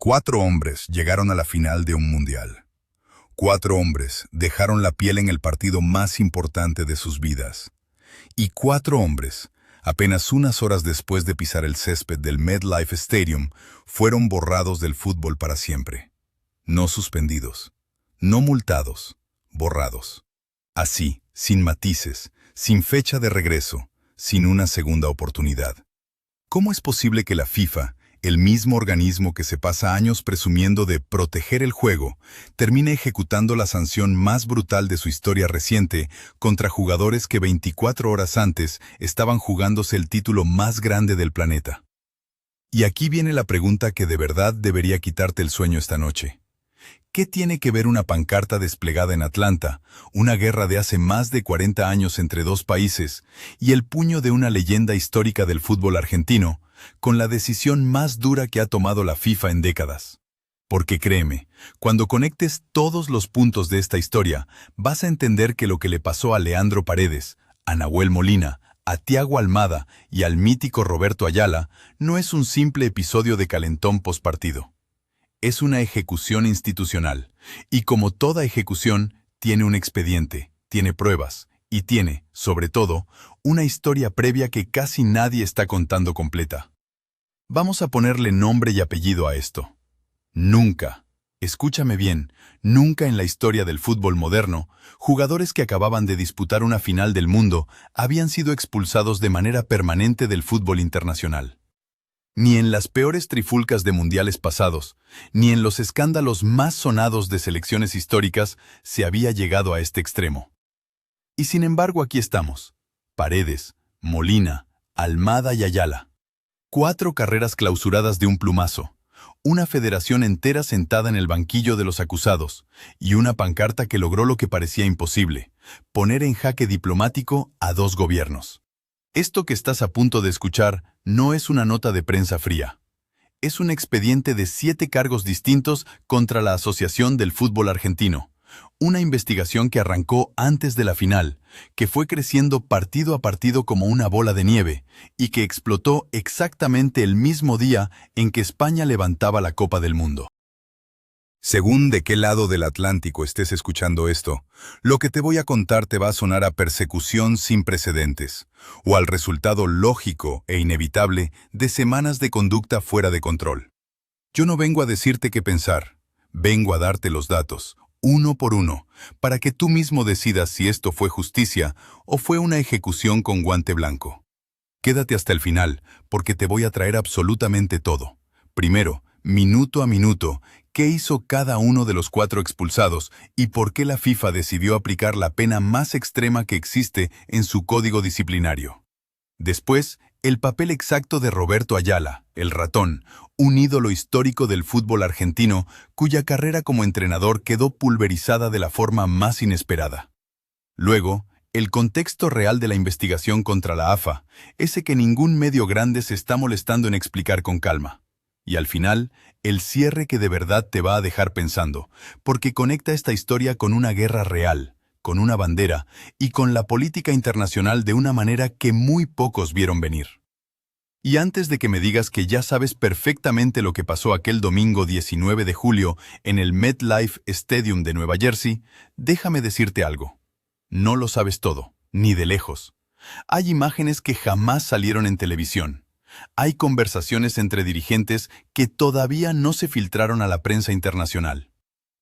4 hombres llegaron a la final de un mundial. 4 hombres dejaron la piel en el partido más importante de sus vidas. Y 4 hombres, apenas unas horas después de pisar el césped del MetLife Stadium, fueron borrados del fútbol para siempre. No suspendidos, no multados, borrados. Así, sin matices, sin fecha de regreso, sin una segunda oportunidad. ¿Cómo es posible que la FIFA, el mismo organismo que se pasa años presumiendo de proteger el juego, termine ejecutando la sanción más brutal de su historia reciente contra jugadores que 24 horas antes estaban jugándose el título más grande del planeta? Y aquí viene la pregunta que de verdad debería quitarte el sueño esta noche. ¿Qué tiene que ver una pancarta desplegada en Atlanta, una guerra de hace más de 40 años entre dos países, y el puño de una leyenda histórica del fútbol argentino, con la decisión más dura que ha tomado la FIFA en décadas? Porque créeme, cuando conectes todos los puntos de esta historia, vas a entender que lo que le pasó a Leandro Paredes, a Nahuel Molina, a Thiago Almada y al mítico Roberto Ayala no es un simple episodio de calentón postpartido. Es una ejecución institucional, y como toda ejecución, tiene un expediente, tiene pruebas, y tiene, sobre todo, una historia previa que casi nadie está contando completa. Vamos a ponerle nombre y apellido a esto. Nunca, escúchame bien, nunca en la historia del fútbol moderno, jugadores que acababan de disputar una final del mundo habían sido expulsados de manera permanente del fútbol internacional. Ni en las peores trifulcas de mundiales pasados, ni en los escándalos más sonados de selecciones históricas se había llegado a este extremo. Y sin embargo aquí estamos, Paredes, Molina, Almada y Ayala. 4 carreras clausuradas de un plumazo, una federación entera sentada en el banquillo de los acusados, y una pancarta que logró lo que parecía imposible, poner en jaque diplomático a 2 gobiernos. Esto que estás a punto de escuchar no es una nota de prensa fría. Es un expediente de 7 cargos distintos contra la Asociación del Fútbol Argentino. Una investigación que arrancó antes de la final, que fue creciendo partido a partido como una bola de nieve y que explotó exactamente el mismo día en que España levantaba la Copa del Mundo. Según de qué lado del Atlántico estés escuchando esto, lo que te voy a contar te va a sonar a persecución sin precedentes, o al resultado lógico e inevitable de semanas de conducta fuera de control. Yo no vengo a decirte qué pensar, vengo a darte los datos, uno por uno, para que tú mismo decidas si esto fue justicia o fue una ejecución con guante blanco. Quédate hasta el final, porque te voy a traer absolutamente todo. Primero, minuto a minuto, qué hizo cada uno de los 4 expulsados y por qué la FIFA decidió aplicar la pena más extrema que existe en su código disciplinario. Después, el papel exacto de Roberto Ayala, el ratón, un ídolo histórico del fútbol argentino cuya carrera como entrenador quedó pulverizada de la forma más inesperada. Luego, el contexto real de la investigación contra la AFA, ese que ningún medio grande se está molestando en explicar con calma. Y al final, el cierre que de verdad te va a dejar pensando, porque conecta esta historia con una guerra real, con una bandera y con la política internacional de una manera que muy pocos vieron venir. Y antes de que me digas que ya sabes perfectamente lo que pasó aquel domingo 19 de julio en el MetLife Stadium de Nueva Jersey, déjame decirte algo. No lo sabes todo, ni de lejos. Hay imágenes que jamás salieron en televisión. Hay conversaciones entre dirigentes que todavía no se filtraron a la prensa internacional.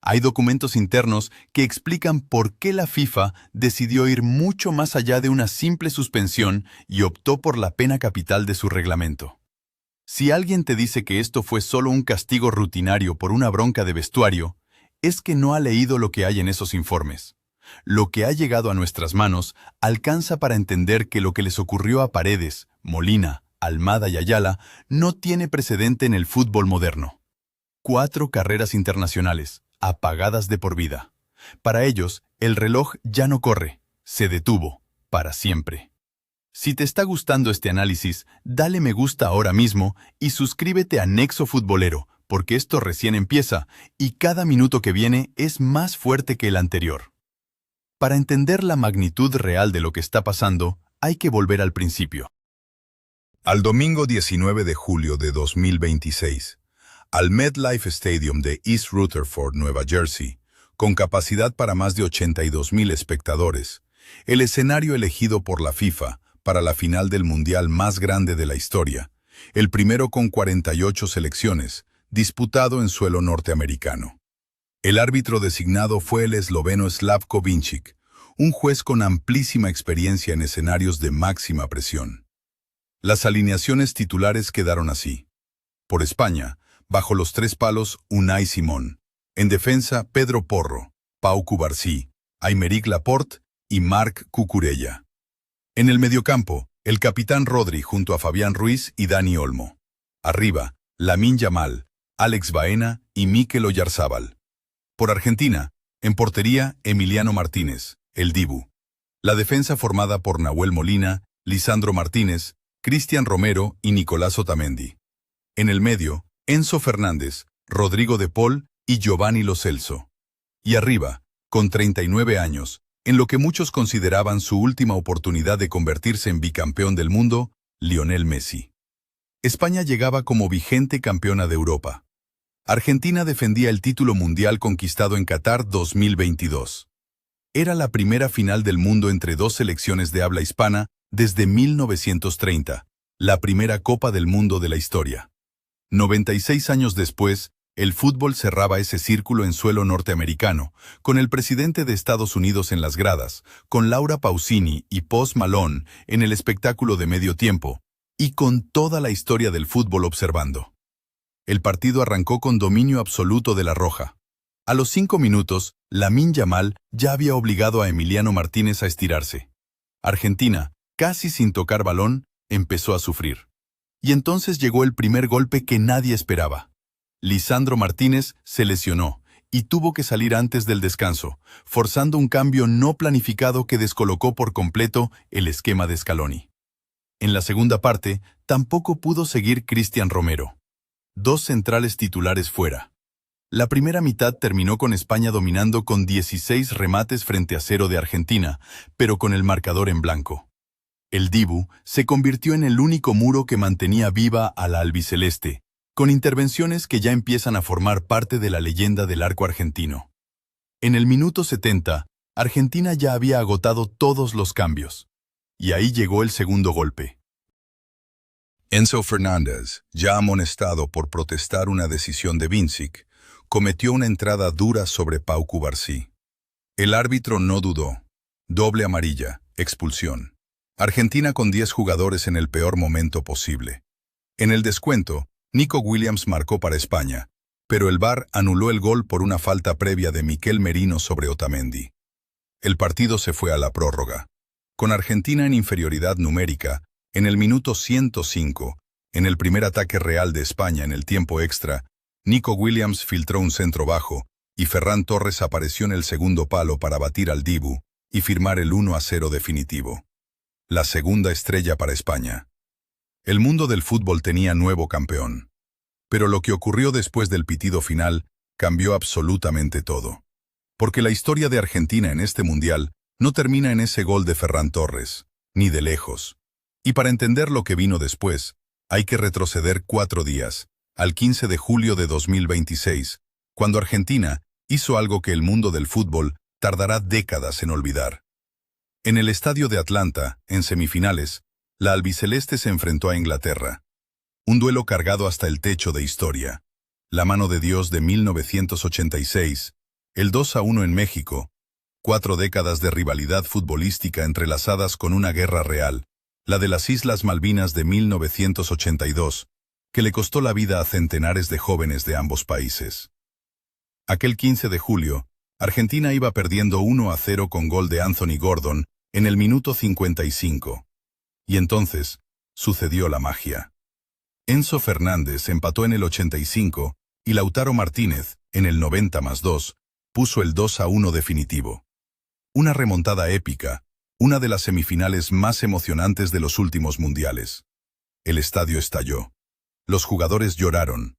Hay documentos internos que explican por qué la FIFA decidió ir mucho más allá de una simple suspensión y optó por la pena capital de su reglamento. Si alguien te dice que esto fue solo un castigo rutinario por una bronca de vestuario, es que no ha leído lo que hay en esos informes. Lo que ha llegado a nuestras manos alcanza para entender que lo que les ocurrió a Paredes, Molina, Almada y Ayala no tiene precedente en el fútbol moderno. 4 carreras internacionales, apagadas de por vida. Para ellos, el reloj ya no corre, se detuvo, para siempre. Si te está gustando este análisis, dale me gusta ahora mismo y suscríbete a Nexo Futbolero, porque esto recién empieza y cada minuto que viene es más fuerte que el anterior. Para entender la magnitud real de lo que está pasando, hay que volver al principio. Al domingo 19 de julio de 2026, al MetLife Stadium de East Rutherford, Nueva Jersey, con capacidad para más de 82,000 espectadores, el escenario elegido por la FIFA para la final del Mundial más grande de la historia, el primero con 48 selecciones, disputado en suelo norteamericano. El árbitro designado fue el esloveno Slavko Vinčić, un juez con amplísima experiencia en escenarios de máxima presión. Las alineaciones titulares quedaron así. Por España, bajo los tres palos, Unai Simón. En defensa, Pedro Porro, Pau Cubarsí, Aymeric Laporte y Marc Cucurella. En el mediocampo, el capitán Rodri junto a Fabián Ruiz y Dani Olmo. Arriba, Lamine Yamal, Alex Baena y Mikel Oyarzábal. Por Argentina, en portería, Emiliano Martínez, el Dibu. La defensa formada por Nahuel Molina, Lisandro Martínez, Cristian Romero y Nicolás Otamendi. En el medio, Enzo Fernández, Rodrigo de Paul y Giovanni Lo Celso. Y arriba, con 39 años, en lo que muchos consideraban su última oportunidad de convertirse en bicampeón del mundo, Lionel Messi. España llegaba como vigente campeona de Europa. Argentina defendía el título mundial conquistado en Qatar 2022. Era la primera final del mundo entre dos selecciones de habla hispana desde 1930, la primera Copa del Mundo de la historia. 96 años después, el fútbol cerraba ese círculo en suelo norteamericano, con el presidente de Estados Unidos en las gradas, con Laura Pausini y Post Malone en el espectáculo de medio tiempo, y con toda la historia del fútbol observando. El partido arrancó con dominio absoluto de la Roja. A los 5 minutos, Lamine Yamal ya había obligado a Emiliano Martínez a estirarse. Argentina, casi sin tocar balón, empezó a sufrir. Y entonces llegó el primer golpe que nadie esperaba. Lisandro Martínez se lesionó y tuvo que salir antes del descanso, forzando un cambio no planificado que descolocó por completo el esquema de Scaloni. En la segunda parte, tampoco pudo seguir Cristian Romero. 2 centrales titulares fuera. La primera mitad terminó con España dominando con 16 remates frente a 0 de Argentina, pero con el marcador en blanco. El Dibu se convirtió en el único muro que mantenía viva a la albiceleste, con intervenciones que ya empiezan a formar parte de la leyenda del arco argentino. En el minuto 70, Argentina ya había agotado todos los cambios. Y ahí llegó el segundo golpe. Enzo Fernández, ya amonestado por protestar una decisión de Vinčić, cometió una entrada dura sobre Pau Cubarsí. El árbitro no dudó. Doble amarilla, expulsión. Argentina con 10 jugadores en el peor momento posible. En el descuento, Nico Williams marcó para España, pero el VAR anuló el gol por una falta previa de Miquel Merino sobre Otamendi. El partido se fue a la prórroga. Con Argentina en inferioridad numérica, en el minuto 105, en el primer ataque real de España en el tiempo extra, Nico Williams filtró un centro bajo y Ferran Torres apareció en el segundo palo para batir al Dibu y firmar el 1-0 definitivo. La segunda estrella para España. El mundo del fútbol tenía nuevo campeón. Pero lo que ocurrió después del pitido final cambió absolutamente todo. Porque la historia de Argentina en este mundial no termina en ese gol de Ferran Torres, ni de lejos. Y para entender lo que vino después, hay que retroceder 4 días, al 15 de julio de 2026, cuando Argentina hizo algo que el mundo del fútbol tardará décadas en olvidar. En el estadio de Atlanta, en semifinales, la albiceleste se enfrentó a Inglaterra. Un duelo cargado hasta el techo de historia. La mano de Dios de 1986, el 2-1 en México, 4 décadas de rivalidad futbolística entrelazadas con una guerra real, la de las Islas Malvinas de 1982, que le costó la vida a centenares de jóvenes de ambos países. Aquel 15 de julio, Argentina iba perdiendo 1-0 con gol de Anthony Gordon en el minuto 55. Y entonces, sucedió la magia. Enzo Fernández empató en el 85 y Lautaro Martínez, en el 90+2, puso el 2-1 definitivo. Una remontada épica, una de las semifinales más emocionantes de los últimos mundiales. El estadio estalló. Los jugadores lloraron.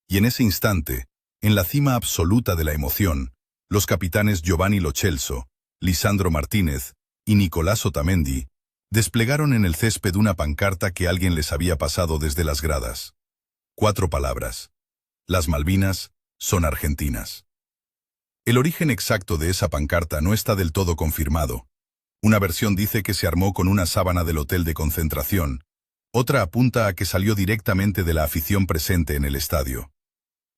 Y en ese instante, en la cima absoluta de la emoción, los capitanes Giovanni Lo Celso, Lisandro Martínez y Nicolás Otamendi desplegaron en el césped una pancarta que alguien les había pasado desde las gradas. 4 palabras. Las Malvinas son argentinas. El origen exacto de esa pancarta no está del todo confirmado. Una versión dice que se armó con una sábana del hotel de concentración. Otra apunta a que salió directamente de la afición presente en el estadio.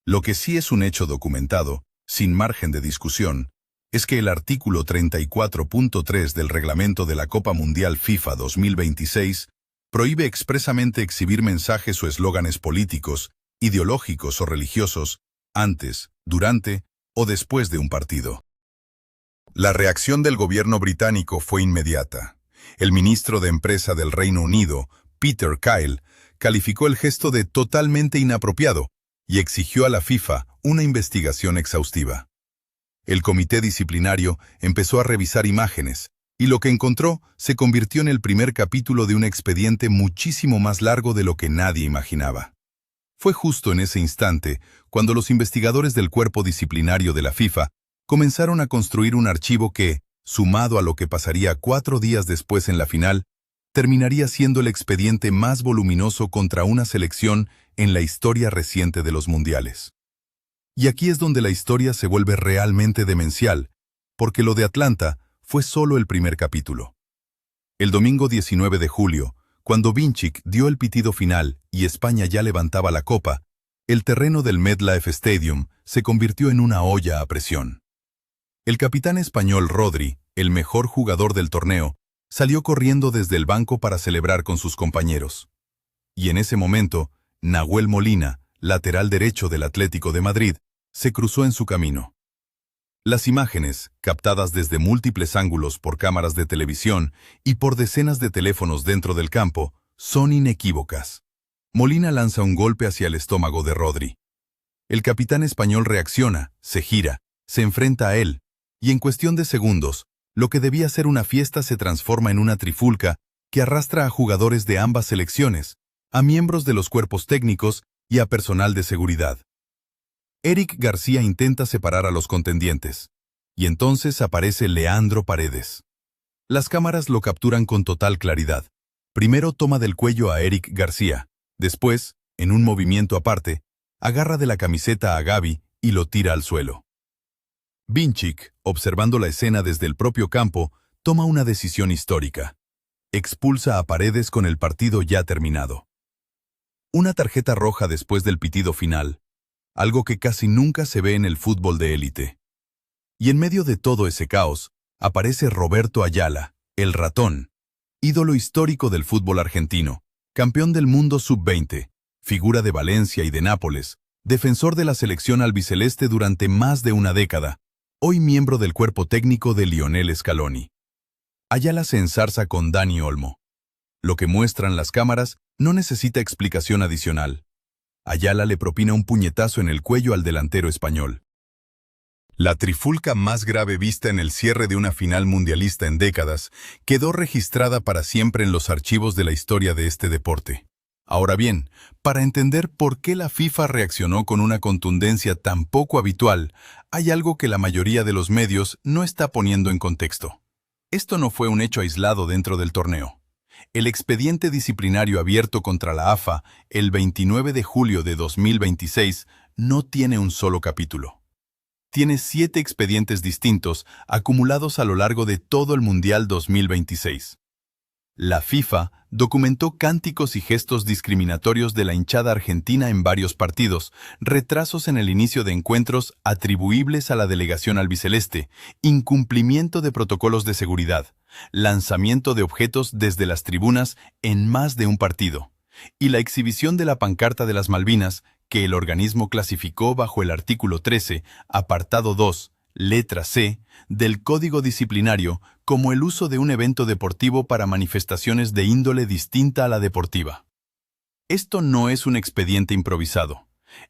Lo que sí es un hecho documentado, sin margen de discusión, es que el artículo 34.3 del reglamento de la Copa Mundial FIFA 2026 prohíbe expresamente exhibir mensajes o eslóganes políticos, ideológicos o religiosos antes, durante o después de un partido. La reacción del gobierno británico fue inmediata. El ministro de Empresa del Reino Unido, Peter Kyle, calificó el gesto de totalmente inapropiado y exigió a la FIFA una investigación exhaustiva. El comité disciplinario empezó a revisar imágenes, y lo que encontró se convirtió en el primer capítulo de un expediente muchísimo más largo de lo que nadie imaginaba. Fue justo en ese instante cuando los investigadores del cuerpo disciplinario de la FIFA comenzaron a construir un archivo que, sumado a lo que pasaría 4 días después en la final, terminaría siendo el expediente más voluminoso contra una selección en la historia reciente de los mundiales. Y aquí es donde la historia se vuelve realmente demencial, porque lo de Atlanta fue solo el primer capítulo. El domingo 19 de julio, cuando Vinicius dio el pitido final y España ya levantaba la copa, el terreno del MetLife Stadium se convirtió en una olla a presión. El capitán español Rodri, el mejor jugador del torneo, salió corriendo desde el banco para celebrar con sus compañeros. Y en ese momento, Nahuel Molina, lateral derecho del Atlético de Madrid, se cruzó en su camino. Las imágenes, captadas desde múltiples ángulos por cámaras de televisión y por decenas de teléfonos dentro del campo, son inequívocas. Molina lanza un golpe hacia el estómago de Rodri. El capitán español reacciona, se gira, se enfrenta a él, y en cuestión de segundos, lo que debía ser una fiesta se transforma en una trifulca que arrastra a jugadores de ambas selecciones, a miembros de los cuerpos técnicos y a personal de seguridad. Eric García intenta separar a los contendientes, y entonces aparece Leandro Paredes. Las cámaras lo capturan con total claridad. Primero toma del cuello a Eric García, después, en un movimiento aparte, agarra de la camiseta a Gavi y lo tira al suelo. Vinicius, observando la escena desde el propio campo, toma una decisión histórica. Expulsa a Paredes con el partido ya terminado. Una tarjeta roja después del pitido final, algo que casi nunca se ve en el fútbol de élite. Y en medio de todo ese caos, aparece Roberto Ayala, el ratón, ídolo histórico del fútbol argentino, campeón del mundo sub-20, figura de Valencia y de Nápoles, defensor de la selección albiceleste durante más de una década, hoy miembro del cuerpo técnico de Lionel Scaloni. Ayala se enzarza con Dani Olmo. Lo que muestran las cámaras no necesita explicación adicional. Ayala le propina un puñetazo en el cuello al delantero español. La trifulca más grave vista en el cierre de una final mundialista en décadas quedó registrada para siempre en los archivos de la historia de este deporte. Ahora bien, para entender por qué la FIFA reaccionó con una contundencia tan poco habitual, hay algo que la mayoría de los medios no está poniendo en contexto. Esto no fue un hecho aislado dentro del torneo. El expediente disciplinario abierto contra la AFA el 29 de julio de 2026 no tiene un solo capítulo. Tiene 7 expedientes distintos acumulados a lo largo de todo el Mundial 2026. La FIFA documentó cánticos y gestos discriminatorios de la hinchada argentina en varios partidos, retrasos en el inicio de encuentros atribuibles a la delegación albiceleste, incumplimiento de protocolos de seguridad, lanzamiento de objetos desde las tribunas en más de un partido, y la exhibición de la pancarta de las Malvinas, que el organismo clasificó bajo el artículo 13, apartado 2, letra C, del Código Disciplinario como el uso de un evento deportivo para manifestaciones de índole distinta a la deportiva. Esto no es un expediente improvisado,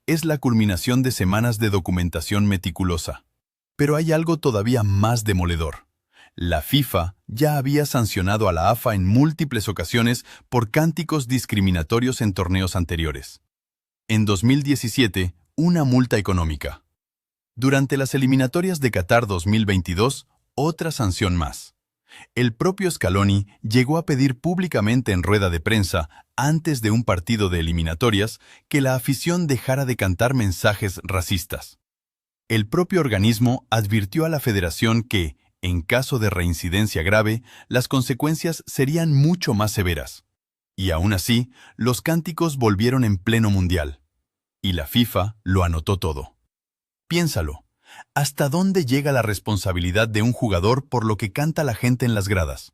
es la culminación de semanas de documentación meticulosa. Pero hay algo todavía más demoledor. La FIFA ya había sancionado a la AFA en múltiples ocasiones por cánticos discriminatorios en torneos anteriores. En 2017, una multa económica. Durante las eliminatorias de Qatar 2022, otra sanción más. El propio Scaloni llegó a pedir públicamente en rueda de prensa, antes de un partido de eliminatorias, que la afición dejara de cantar mensajes racistas. El propio organismo advirtió a la federación que, en caso de reincidencia grave, las consecuencias serían mucho más severas. Y aún así, los cánticos volvieron en pleno mundial. Y la FIFA lo anotó todo. Piénsalo. ¿Hasta dónde llega la responsabilidad de un jugador por lo que canta la gente en las gradas?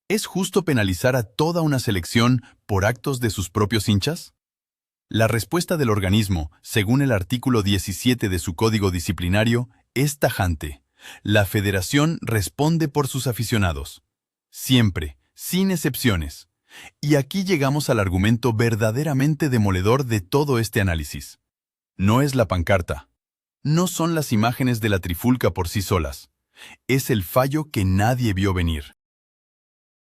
¿Es justo penalizar a toda una selección por actos de sus propios hinchas? La respuesta del organismo, según el artículo 17 de su código disciplinario, es tajante. La federación responde por sus aficionados. Siempre, sin excepciones. Y aquí llegamos al argumento verdaderamente demoledor de todo este análisis. No es la pancarta. No son las imágenes de la trifulca por sí solas. Es el fallo que nadie vio venir.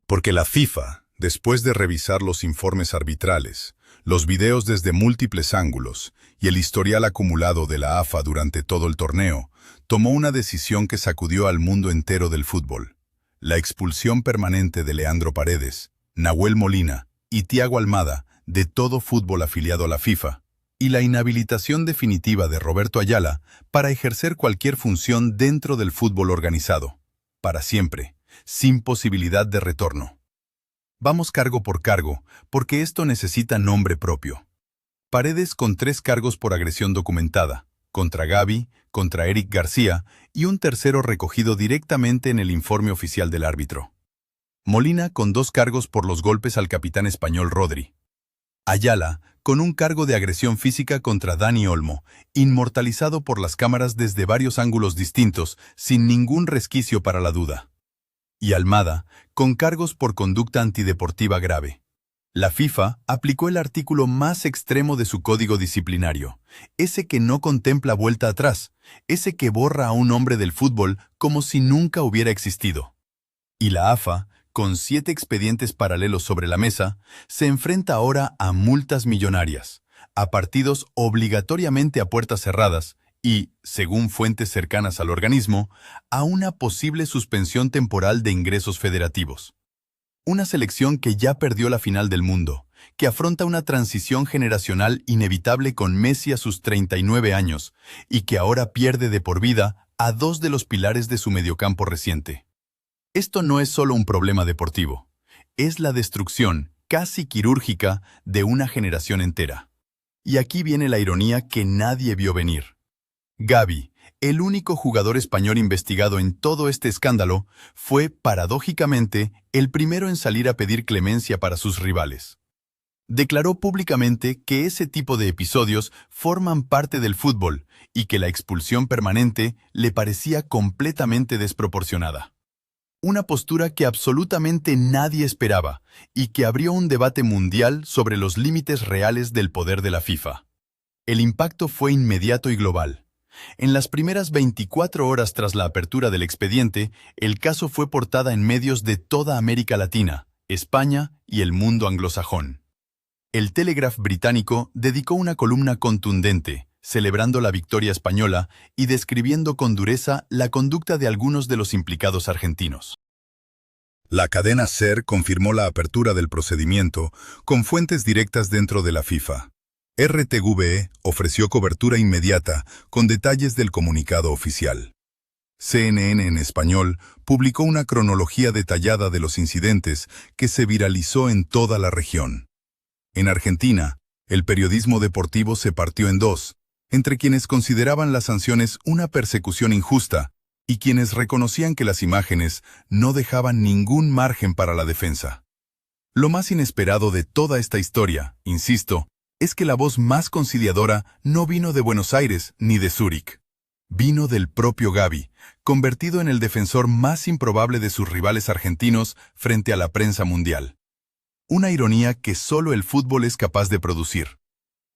Porque la FIFA, después de revisar los informes arbitrales, los videos desde múltiples ángulos y el historial acumulado de la AFA durante todo el torneo, tomó una decisión que sacudió al mundo entero del fútbol: la expulsión permanente de Leandro Paredes, Nahuel Molina y Thiago Almada de todo fútbol afiliado a la FIFA, y la inhabilitación definitiva de Roberto Ayala para ejercer cualquier función dentro del fútbol organizado, para siempre, sin posibilidad de retorno. Vamos cargo por cargo, porque esto necesita nombre propio. Paredes con 3 cargos por agresión documentada, contra Gavi, contra Eric García y un tercero recogido directamente en el informe oficial del árbitro. Molina con 2 cargos por los golpes al capitán español Rodri. Ayala con un cargo de agresión física contra Dani Olmo, inmortalizado por las cámaras desde varios ángulos distintos, sin ningún resquicio para la duda. Y Almada, con cargos por conducta antideportiva grave. La FIFA aplicó el artículo más extremo de su código disciplinario, ese que no contempla vuelta atrás, ese que borra a un hombre del fútbol como si nunca hubiera existido. Y la AFA, con 7 expedientes paralelos sobre la mesa, se enfrenta ahora a multas millonarias, a partidos obligatoriamente a puertas cerradas y, según fuentes cercanas al organismo, a una posible suspensión temporal de ingresos federativos. Una selección que ya perdió la final del mundo, que afronta una transición generacional inevitable con Messi a sus 39 años y que ahora pierde de por vida a 2 de los pilares de su mediocampo reciente. Esto no es solo un problema deportivo, es la destrucción, casi quirúrgica, de una generación entera. Y aquí viene la ironía que nadie vio venir. Gavi, el único jugador español investigado en todo este escándalo, fue, paradójicamente, el primero en salir a pedir clemencia para sus rivales. Declaró públicamente que ese tipo de episodios forman parte del fútbol y que la expulsión permanente le parecía completamente desproporcionada. Una postura que absolutamente nadie esperaba y que abrió un debate mundial sobre los límites reales del poder de la FIFA. El impacto fue inmediato y global. En las primeras 24 horas tras la apertura del expediente, el caso fue portada en medios de toda América Latina, España y el mundo anglosajón. El Telegraph británico dedicó una columna contundente, celebrando la victoria española y describiendo con dureza la conducta de algunos de los implicados argentinos. La cadena SER confirmó la apertura del procedimiento con fuentes directas dentro de la FIFA. RTVE ofreció cobertura inmediata con detalles del comunicado oficial. CNN en español publicó una cronología detallada de los incidentes que se viralizó en toda la región. En Argentina, el periodismo deportivo se partió en dos, entre quienes consideraban las sanciones una persecución injusta y quienes reconocían que las imágenes no dejaban ningún margen para la defensa. Lo más inesperado de toda esta historia, insisto, es que la voz más conciliadora no vino de Buenos Aires ni de Zúrich. Vino del propio Gavi, convertido en el defensor más improbable de sus rivales argentinos frente a la prensa mundial. Una ironía que solo el fútbol es capaz de producir.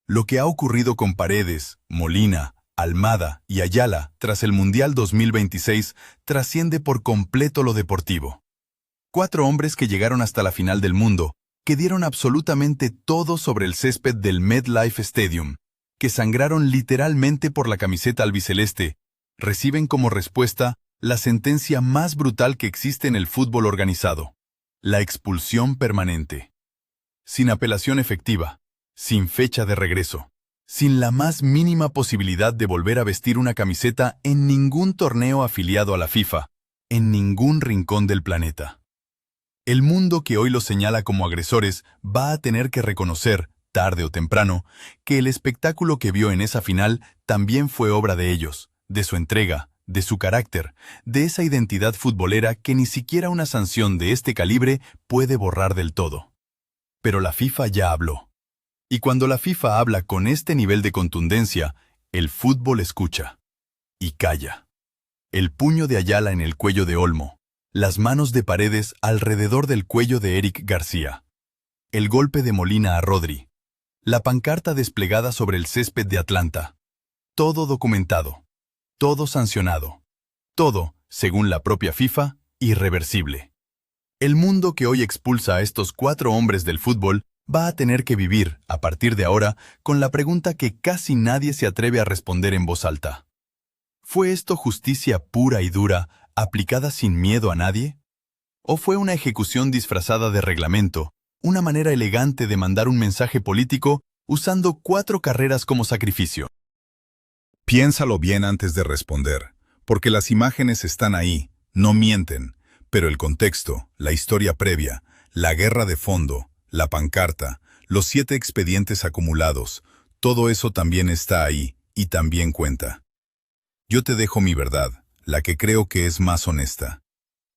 Lo que ha ocurrido con Paredes, Molina, Almada y Ayala tras el Mundial 2026 trasciende por completo lo deportivo. 4 hombres que llegaron hasta la final del mundo, que dieron absolutamente todo sobre el césped del MetLife Stadium, que sangraron literalmente por la camiseta albiceleste, reciben como respuesta la sentencia más brutal que existe en el fútbol organizado: la expulsión permanente. Sin apelación efectiva, sin fecha de regreso, sin la más mínima posibilidad de volver a vestir una camiseta en ningún torneo afiliado a la FIFA, en ningún rincón del planeta. El mundo que hoy los señala como agresores va a tener que reconocer, tarde o temprano, que el espectáculo que vio en esa final también fue obra de ellos, de su entrega, de su carácter, de esa identidad futbolera que ni siquiera una sanción de este calibre puede borrar del todo. Pero la FIFA ya habló. Y cuando la FIFA habla con este nivel de contundencia, el fútbol escucha. Y calla. El puño de Ayala en el cuello de Olmo, las manos de Paredes alrededor del cuello de Eric García. El golpe de Molina a Rodri. La pancarta desplegada sobre el césped de Atlanta. Todo documentado. Todo sancionado. Todo, según la propia FIFA, irreversible. El mundo que hoy expulsa a estos 4 hombres del fútbol va a tener que vivir, a partir de ahora, con la pregunta que casi nadie se atreve a responder en voz alta. ¿Fue esto justicia pura y dura, aplicada sin miedo a nadie? ¿O fue una ejecución disfrazada de reglamento, una manera elegante de mandar un mensaje político usando 4 carreras como sacrificio? Piénsalo bien antes de responder, porque las imágenes están ahí, no mienten, pero el contexto, la historia previa, la guerra de fondo, la pancarta, los 7 expedientes acumulados, todo eso también está ahí y también cuenta. Yo te dejo mi verdad, la que creo que es más honesta.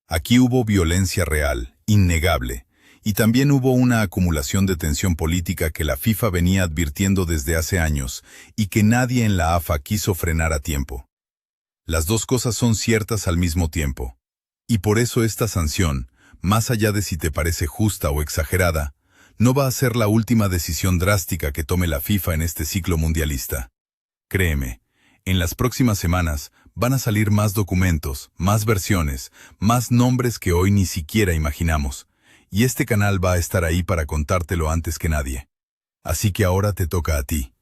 Aquí hubo violencia real, innegable, y también hubo una acumulación de tensión política que la FIFA venía advirtiendo desde hace años y que nadie en la AFA quiso frenar a tiempo. Las dos cosas son ciertas al mismo tiempo. Y por eso esta sanción, más allá de si te parece justa o exagerada, no va a ser la última decisión drástica que tome la FIFA en este ciclo mundialista. Créeme, en las próximas semanas van a salir más documentos, más versiones, más nombres que hoy ni siquiera imaginamos. Y este canal va a estar ahí para contártelo antes que nadie. Así que ahora te toca a ti.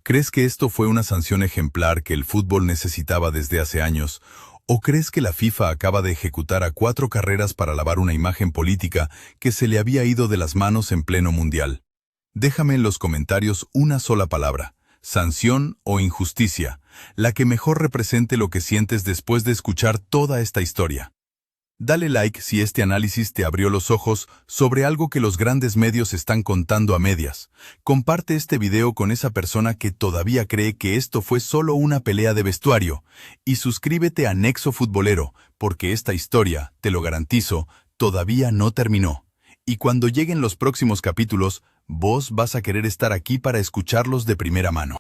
¿Crees que esto fue una sanción ejemplar que el fútbol necesitaba desde hace años? ¿O crees que la FIFA acaba de ejecutar a 4 carreras para lavar una imagen política que se le había ido de las manos en pleno mundial? Déjame en los comentarios una sola palabra: sanción o injusticia, la que mejor represente lo que sientes después de escuchar toda esta historia. Dale like si este análisis te abrió los ojos sobre algo que los grandes medios están contando a medias. Comparte este video con esa persona que todavía cree que esto fue solo una pelea de vestuario. Y suscríbete a Nexo Futbolero, porque esta historia, te lo garantizo, todavía no terminó. Y cuando lleguen los próximos capítulos, vos vas a querer estar aquí para escucharlos de primera mano.